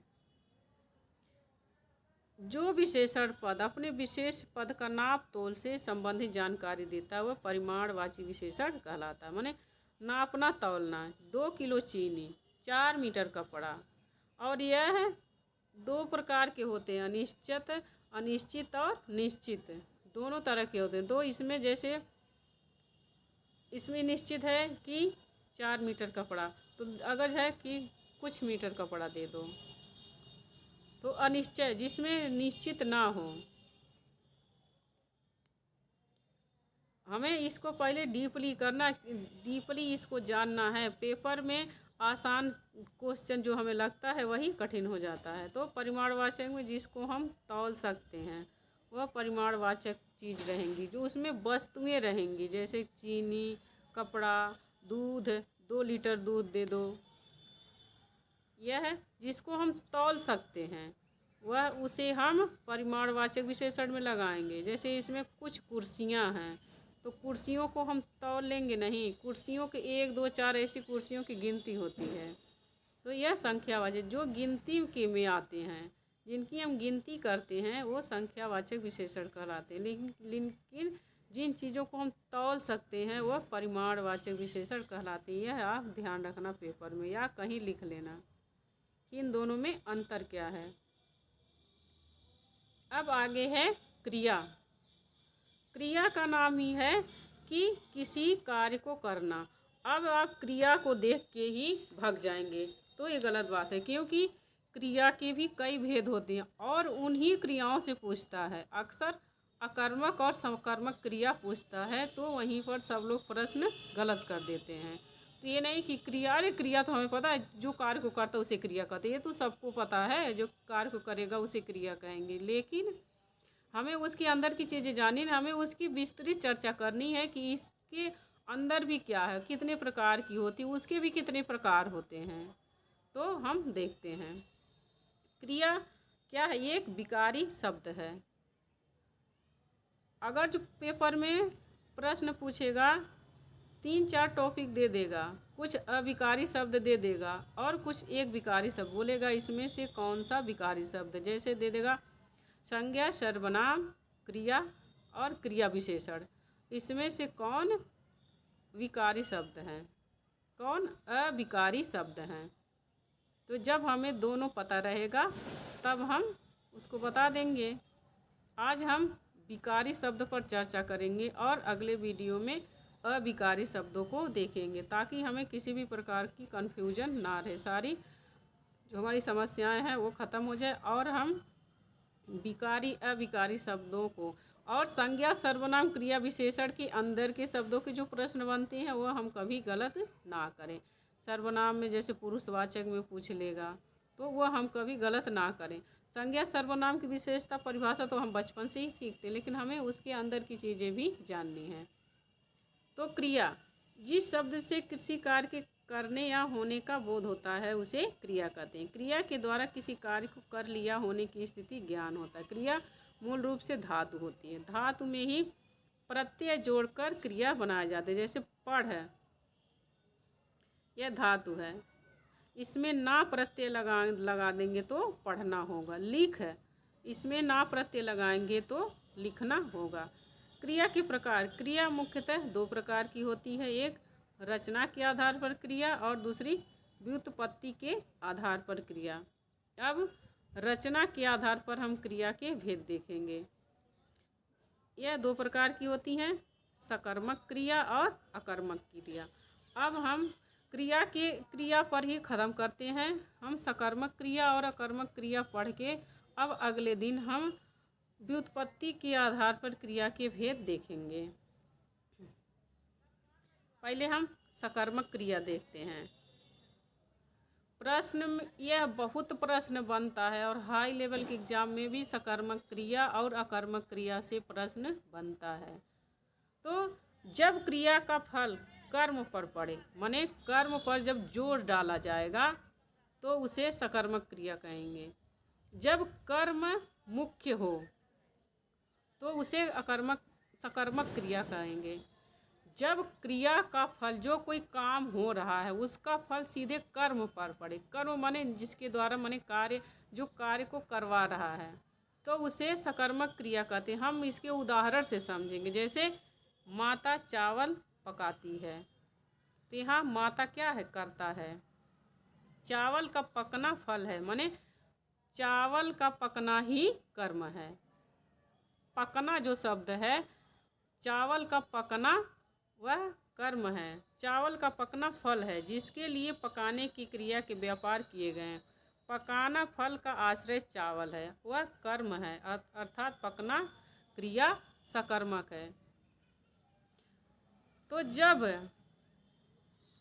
जो विशेषण पद अपने विशेष पद का नाप तोल से संबंधित जानकारी देता है वह परिमाणवाची विशेषण कहलाता है। माने नापना तौलना, 2 किलो चीनी, 4 मीटर कपड़ा। और यह 2 प्रकार के होते हैं, अनिश्चित और निश्चित, दोनों तरह के होते हैं। तो इसमें जैसे इसमें निश्चित है कि 4 मीटर कपड़ा, तो अगर है कि कुछ मीटर कपड़ा दे दो। तो अनिश्चय जिसमें निश्चित ना हो, हमें इसको पहले डीपली इसको जानना है। पेपर में आसान क्वेश्चन जो हमें लगता है वही कठिन हो जाता है। तो परिमाणवाचक में जिसको हम तौल सकते हैं वह परिमाणवाचक चीज़ रहेंगी, जो उसमें वस्तुएं रहेंगी, जैसे चीनी, कपड़ा, दूध, 2 लीटर दूध दे दो। यह है जिसको हम तौल सकते हैं वह उसे हम परिमाणवाचक विशेषण में लगाएंगे। जैसे इसमें कुछ कुर्सियां हैं, तो कुर्सियों को हम तौल लेंगे नहीं, कुर्सियों के 1, 2, 4 ऐसी कुर्सियों की गिनती होती है। तो यह संख्यावाचक जो गिनती के में आते हैं, जिनकी हम गिनती करते हैं वो संख्यावाचक विशेषण कहलाते हैं। लेकिन जिन चीज़ों को हम तौल सकते हैं वह परिमाणवाचक विशेषण कहलाते हैं। यह आप ध्यान रखना पेपर में या कहीं लिख लेना कि इन दोनों में अंतर क्या है। अब आगे है क्रिया। क्रिया का नाम ही है कि किसी कार्य को करना। अब आप क्रिया को देख के ही भाग जाएंगे तो ये गलत बात है, क्योंकि क्रिया के भी कई भेद होते हैं और उन्हीं क्रियाओं से पूछता है। अक्सर अकर्मक और सकर्मक क्रिया पूछता है, तो वहीं पर सब लोग प्रश्न गलत कर देते हैं। तो ये नहीं कि क्रिया तो हमें पता है, जो कार्य को करता है उसे क्रिया कहते हैं, ये तो सबको पता है, जो कार्य को करेगा उसे क्रिया कहेंगे। लेकिन हमें उसके अंदर की चीज़ें जाननी है, हमें उसकी विस्तृत चर्चा करनी है कि इसके अंदर भी क्या है, कितने प्रकार की होती है, उसके भी कितने प्रकार होते हैं। तो हम देखते हैं क्रिया क्या है। ये एक विकारी शब्द है। अगर जो पेपर में प्रश्न पूछेगा 3-4 टॉपिक दे देगा, कुछ अविकारी शब्द दे देगा और कुछ एक विकारी शब्द बोलेगा, इसमें से कौन सा विकारी शब्द, जैसे दे देगा संज्ञा, सर्वनाम, क्रिया और क्रिया विशेषण, इसमें से कौन विकारी शब्द हैं, कौन अविकारी शब्द हैं। तो जब हमें दोनों पता रहेगा तब हम उसको बता देंगे। आज हम विकारी शब्द पर चर्चा करेंगे और अगले वीडियो में अविकारी शब्दों को देखेंगे, ताकि हमें किसी भी प्रकार की कन्फ्यूजन ना रहे, सारी जो हमारी समस्याएं हैं वो ख़त्म हो जाए और हम विकारी अविकारी शब्दों को और संज्ञा, सर्वनाम, क्रिया विशेषण के अंदर के शब्दों के जो प्रश्न बनते हैं वह हम कभी गलत ना करें। सर्वनाम में जैसे पुरुषवाचक में पूछ लेगा तो वह हम कभी गलत ना करें। संज्ञा सर्वनाम की विशेषता परिभाषा तो हम बचपन से ही सीखते हैं, लेकिन हमें उसके अंदर की चीज़ें भी जाननी हैं। तो क्रिया जिस शब्द से किसी कार्य के करने या होने का बोध होता है उसे क्रिया कहते हैं। क्रिया के द्वारा किसी कार्य को कर लिया होने की स्थिति ज्ञान होता है। क्रिया मूल रूप से धातु होती है। धातु में ही प्रत्यय जोड़कर क्रिया बनाया जाता है। जैसे पढ़ है, यह धातु है, इसमें ना प्रत्यय लगा देंगे तो पढ़ना होगा। लिख है, इसमें ना प्रत्यय लगाएंगे तो लिखना होगा। क्रिया के प्रकार, क्रिया मुख्यतः दो प्रकार की होती है, एक रचना के आधार पर क्रिया और दूसरी व्युत्पत्ति के आधार पर क्रिया। अब रचना के आधार पर हम क्रिया के भेद देखेंगे। यह दो प्रकार की होती हैं, सकर्मक क्रिया और अकर्मक क्रिया। अब हम क्रिया पर ही ख़त्म करते हैं। हम सकर्मक क्रिया और अकर्मक क्रिया पढ़ के अब अगले दिन हम व्युत्पत्ति के आधार पर क्रिया के भेद देखेंगे। पहले हम सकर्मक क्रिया देखते हैं। प्रश्न में यह बहुत प्रश्न बनता है और हाई लेवल के एग्जाम में भी सकर्मक क्रिया और अकर्मक क्रिया से प्रश्न बनता है। तो जब क्रिया का फल कर्म पर पड़े, माने कर्म पर जब जोर डाला जाएगा तो उसे सकर्मक क्रिया कहेंगे। जब कर्म मुख्य हो तो उसे सकर्मक क्रिया कहेंगे। जब क्रिया का फल, जो कोई काम हो रहा है उसका फल सीधे कर्म पर पड़े, कर्म माने जिसके द्वारा माने कार्य, जो कार्य को करवा रहा है, तो उसे सकर्मक क्रिया कहते हैं। हम इसके उदाहरण से समझेंगे। जैसे माता चावल पकाती है, तो यहाँ माता क्या है, करता है। चावल का पकना फल है, माने चावल का पकना ही कर्म है। पकना जो शब्द है, चावल का पकना वह कर्म है। चावल का पकना फल है जिसके लिए पकाने की क्रिया के व्यापार किए गए हैं। पकाना फल का आश्रय चावल है, वह कर्म है, अर्थात पकना क्रिया सकर्मक है। तो जब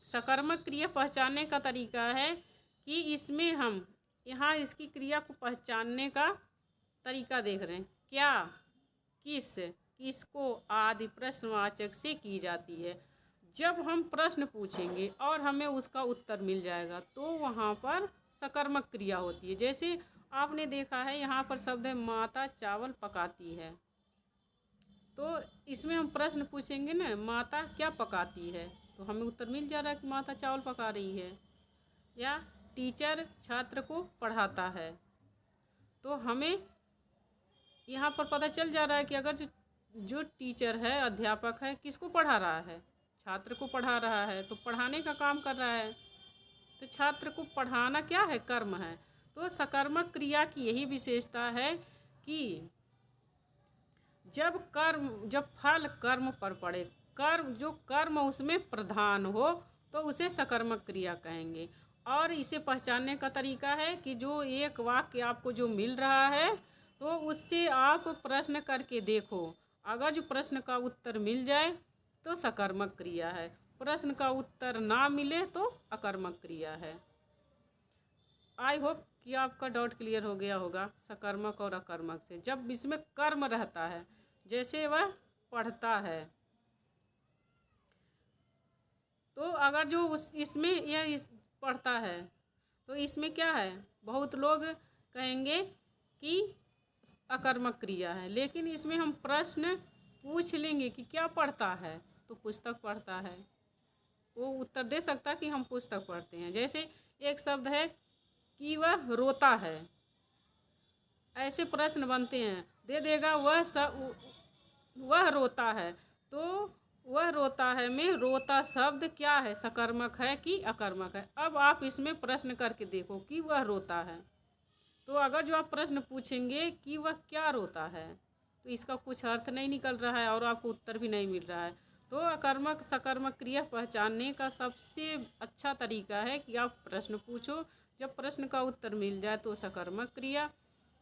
सकर्मक क्रिया पहचानने का तरीका है कि इसमें हम यहाँ इसकी क्रिया को पहचानने का तरीका देख रहे हैं। क्या, किस, किसको आदि प्रश्नवाचक से की जाती है। जब हम प्रश्न पूछेंगे और हमें उसका उत्तर मिल जाएगा तो वहाँ पर सकर्मक क्रिया होती है। जैसे आपने देखा है यहाँ पर शब्द है माता चावल पकाती है, तो इसमें हम प्रश्न पूछेंगे ना, माता क्या पकाती है, तो हमें उत्तर मिल जा रहा है कि माता चावल पका रही है। या टीचर छात्र को पढ़ाता है, तो हमें यहाँ पर पता चल जा रहा है कि अगर जो टीचर है, अध्यापक है, किसको पढ़ा रहा है, छात्र को पढ़ा रहा है, तो पढ़ाने का काम कर रहा है। तो छात्र को पढ़ाना क्या है, कर्म है। तो सकर्मक क्रिया की यही विशेषता है कि जब फल कर्म पर पड़े, जो कर्म उसमें प्रधान हो, तो उसे सकर्मक क्रिया कहेंगे। और इसे पहचानने का तरीका है कि जो एक वाक्य आपको जो मिल रहा है तो उससे आप प्रश्न करके देखो। अगर जो प्रश्न का उत्तर मिल जाए तो सकर्मक क्रिया है, प्रश्न का उत्तर ना मिले तो अकर्मक क्रिया है। आई होप कि आपका डाउट क्लियर हो गया होगा सकर्मक और अकर्मक से। जब इसमें कर्म रहता है, जैसे वह पढ़ता है, तो अगर जो इसमें यह पढ़ता है तो इसमें क्या है, बहुत लोग कहेंगे कि अकर्मक क्रिया है। लेकिन इसमें हम प्रश्न पूछ लेंगे कि क्या पढ़ता है, तो पुस्तक पढ़ता है, वो उत्तर दे सकता कि हम पुस्तक पढ़ते हैं। जैसे एक शब्द है कि वह रोता है, ऐसे प्रश्न बनते हैं, दे देगा वह रोता है, तो वह रोता है में रोता शब्द क्या है, सकर्मक है कि अकर्मक है। अब आप इसमें प्रश्न करके देखो कि वह रोता है, तो अगर जो आप प्रश्न पूछेंगे कि वह क्या रोता है, तो इसका कुछ अर्थ नहीं निकल रहा है और आपको उत्तर भी नहीं मिल रहा है। तो अकर्मक सकर्मक क्रिया पहचानने का सबसे अच्छा तरीका है कि आप प्रश्न पूछो। जब प्रश्न का उत्तर मिल जाए तो सकर्मक क्रिया,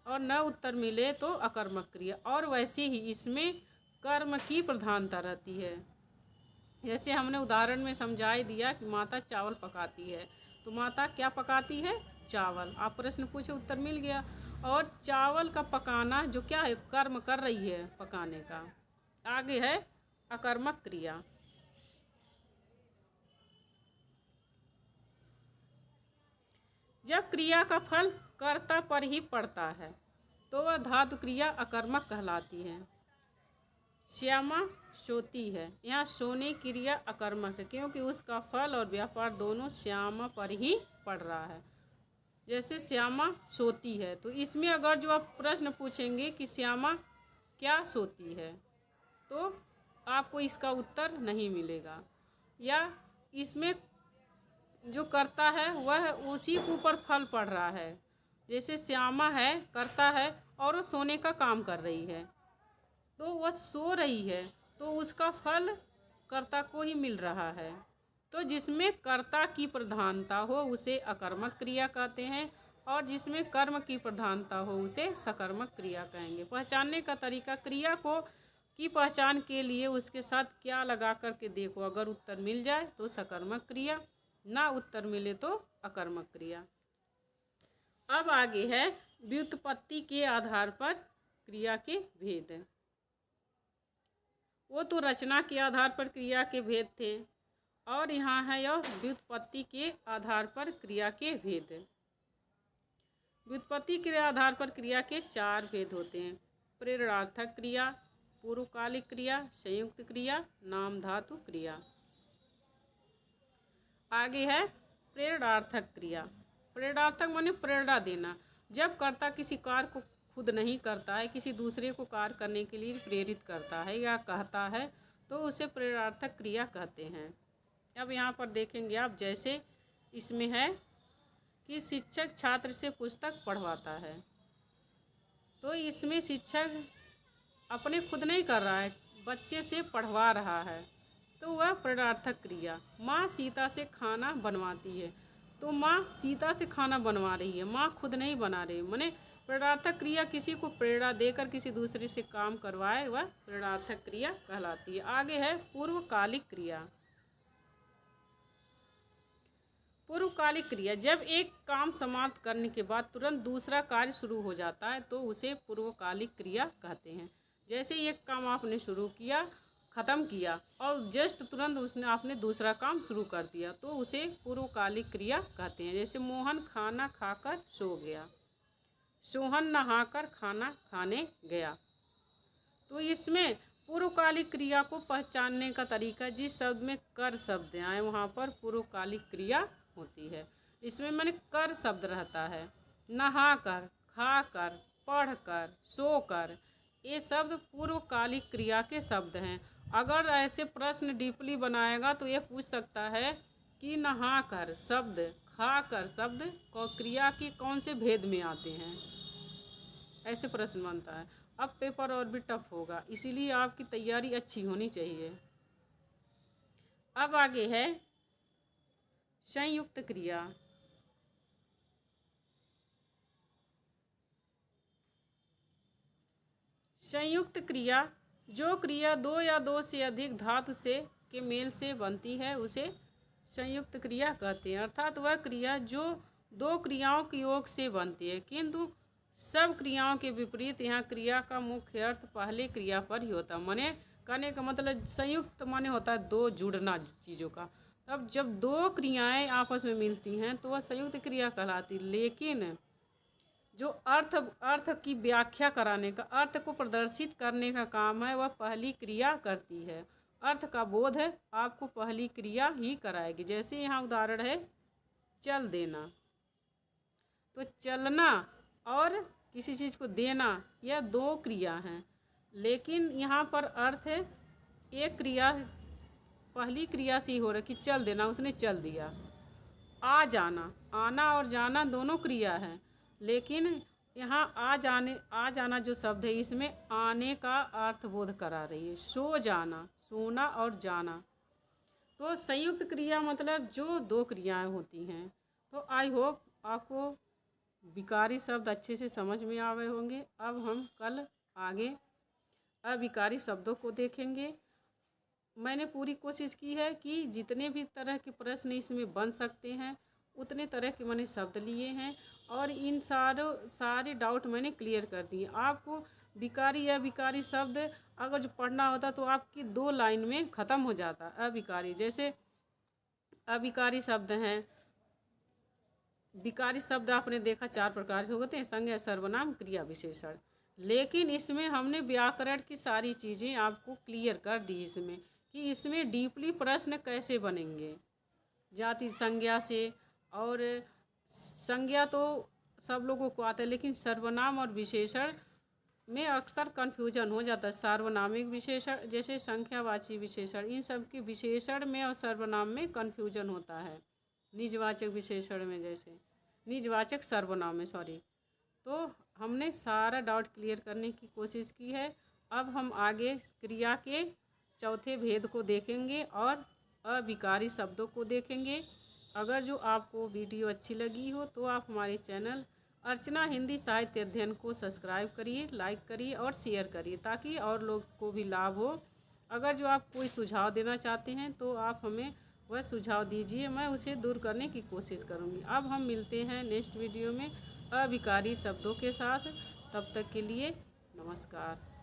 और न उत्तर मिले तो अकर्मक क्रिया। और वैसे ही इसमें कर्म की प्रधानता रहती है। जैसे हमने उदाहरण में समझा ही दिया कि माता चावल पकाती है, तो माता क्या पकाती है, चावल। आप प्रश्न पूछे, उत्तर मिल गया। और चावल का पकाना जो क्या है, कर्म कर रही है पकाने का। आगे है अकर्मक क्रिया। जब क्रिया का फल कर्ता पर ही पड़ता है तो वह धातु क्रिया अकर्मक कहलाती है। श्यामा सोती है, यहाँ सोने क्रिया अकर्मक है क्योंकि उसका फल और व्यापार दोनों श्यामा पर ही पड़ रहा है। जैसे श्यामा सोती है, तो इसमें अगर जो आप प्रश्न पूछेंगे कि श्यामा क्या सोती है तो आपको इसका उत्तर नहीं मिलेगा, या इसमें जो करता है वह उसी के ऊपर फल पड़ रहा है। जैसे श्यामा है, करता है और वो सोने का काम कर रही है, तो वह सो रही है तो उसका फल कर्ता को ही मिल रहा है। तो जिसमें कर्ता की प्रधानता हो उसे अकर्मक क्रिया कहते हैं, और जिसमें कर्म की प्रधानता हो उसे सकर्मक क्रिया कहेंगे। पहचानने का तरीका, क्रिया को की पहचान के लिए उसके साथ क्या लगा कर के देखो, अगर उत्तर मिल जाए तो सकर्मक क्रिया, ना उत्तर मिले तो अकर्मक क्रिया। अब आगे है व्युत्पत्ति के आधार पर क्रिया के भेद। वो तो रचना के आधार पर क्रिया के भेद थे, और यहाँ है यह व्युत्पत्ति के आधार पर क्रिया के भेद। व्युत्पत्ति के आधार पर क्रिया के 4 भेद होते हैं: प्रेरणार्थक क्रिया, पूर्वकालिक क्रिया, संयुक्त क्रिया, नाम धातु क्रिया। आगे है प्रेरणार्थक क्रिया। प्रेरणार्थक माने प्रेरणा देना। जब कर्ता किसी कार्य को खुद नहीं करता है, किसी दूसरे को कार्य करने के लिए प्रेरित करता है या कहता है, तो उसे प्रेरणार्थक क्रिया कहते हैं। अब यहाँ पर देखेंगे आप, जैसे इसमें है कि शिक्षक छात्र से पुस्तक पढ़वाता है, तो इसमें शिक्षक अपने खुद नहीं कर रहा है, बच्चे से पढ़वा रहा है, तो वह प्रेरणार्थक क्रिया। माँ सीता से खाना बनवाती है, तो माँ सीता से खाना बनवा रही है, माँ खुद नहीं बना रही। माने प्रेरणार्थक क्रिया किसी को प्रेरणा देकर किसी दूसरे से काम करवाए, वह प्रेरणार्थक क्रिया कहलाती है। आगे है पूर्वकालिक क्रिया। पूर्वकालिक क्रिया, जब एक काम समाप्त करने के बाद तुरंत दूसरा कार्य शुरू हो जाता है तो उसे पूर्वकालिक क्रिया कहते हैं। जैसे एक काम आपने शुरू किया, ख़त्म किया, और जस्ट तुरंत उसने आपने दूसरा काम शुरू कर दिया, तो उसे पूर्वकालिक क्रिया कहते हैं। जैसे मोहन खाना खाकर सो गया, सोहन नहाकर खाना खाने गया। तो इसमें पूर्वकालिक क्रिया को पहचानने का तरीका, जिस शब्द में कर शब्द आए वहाँ पर पूर्वकालिक क्रिया होती है। इसमें मैंने कर शब्द रहता है। नहाकर, खाकर, पढ़कर, सोकर, ये शब्द पूर्वकालिक क्रिया के शब्द हैं। अगर ऐसे प्रश्न डीपली बनाएगा तो ये पूछ सकता है कि नहाकर शब्द, खाकर शब्द क्रिया के कौन से भेद में आते हैं, ऐसे प्रश्न बनता है। अब पेपर और भी टफ होगा, इसीलिए आपकी तैयारी अच्छी होनी चाहिए। अब आगे है संयुक्त क्रिया। संयुक्त क्रिया, जो क्रिया 2 या 2 से अधिक धातु से के मेल से बनती है उसे संयुक्त क्रिया कहते हैं। अर्थात वह क्रिया जो 2 क्रियाओं के योग से बनती है, किंतु सब क्रियाओं के विपरीत यहाँ क्रिया का मुख्य अर्थ पहले क्रिया पर ही होता है। माने कहने का मतलब संयुक्त माने होता है 2 जुड़ना चीज़ों का। तब जब 2 क्रियाएं आपस में मिलती हैं तो वह संयुक्त क्रिया कहलाती। लेकिन जो अर्थ की व्याख्या कराने का, अर्थ को प्रदर्शित करने का काम है, वह पहली क्रिया करती है। अर्थ का बोध है आपको पहली क्रिया ही कराएगी। जैसे यहाँ उदाहरण है चल देना, तो चलना और किसी चीज़ को देना, यह 2 क्रिया हैं, लेकिन यहाँ पर अर्थ है एक क्रिया पहली क्रिया से ही हो रहा है कि चल देना, उसने चल दिया। आ जाना, आना और जाना दोनों क्रिया है, लेकिन यहाँ आ जाना जो शब्द है इसमें आने का अर्थ बोध करा रही है। सो जाना, सोना और जाना। तो संयुक्त क्रिया मतलब जो 2 क्रियाएं होती हैं। तो आई होप आपको विकारी शब्द अच्छे से समझ में आ गए होंगे। अब हम कल आगे अविकारी शब्दों को देखेंगे। मैंने पूरी कोशिश की है कि जितने भी तरह के प्रश्न इसमें बन सकते हैं उतने तरह के मैंने शब्द लिए हैं, और इन सारे डाउट मैंने क्लियर कर दिए। आपको विकारी या विकारी शब्द अगर जो पढ़ना होता तो आपकी 2 लाइन में ख़त्म हो जाता। अविकारी, जैसे अविकारी शब्द हैं विकारी शब्द आपने देखा 4 प्रकार के होते हैं, संज्ञा, सर्वनाम, क्रिया, विशेषण। लेकिन इसमें हमने व्याकरण की सारी चीज़ें आपको क्लियर कर दी इसमें, कि इसमें डीपली प्रश्न कैसे बनेंगे जाति संज्ञा से। और संज्ञा तो सब लोगों को आता है, लेकिन सर्वनाम और विशेषण में अक्सर कन्फ्यूजन हो जाता है। सार्वनामिक विशेषण जैसे संख्यावाची विशेषण, इन सब के विशेषण में और सर्वनाम में कन्फ्यूजन होता है। निजवाचक विशेषण में जैसे निजवाचक सर्वनाम में तो हमने सारा डाउट क्लियर करने की कोशिश की है। अब हम आगे क्रिया के चौथे भेद को देखेंगे और अविकारी शब्दों को देखेंगे। अगर जो आपको वीडियो अच्छी लगी हो तो आप हमारे चैनल अर्चना हिंदी साहित्य अध्ययन को सब्सक्राइब करिए, लाइक करिए और शेयर करिए, ताकि और लोग को भी लाभ हो। अगर जो आप कोई सुझाव देना चाहते हैं तो आप हमें वह सुझाव दीजिए, मैं उसे दूर करने की कोशिश करूँगी। अब हम मिलते हैं नेक्स्ट वीडियो में अविकारी शब्दों के साथ। तब तक के लिए नमस्कार।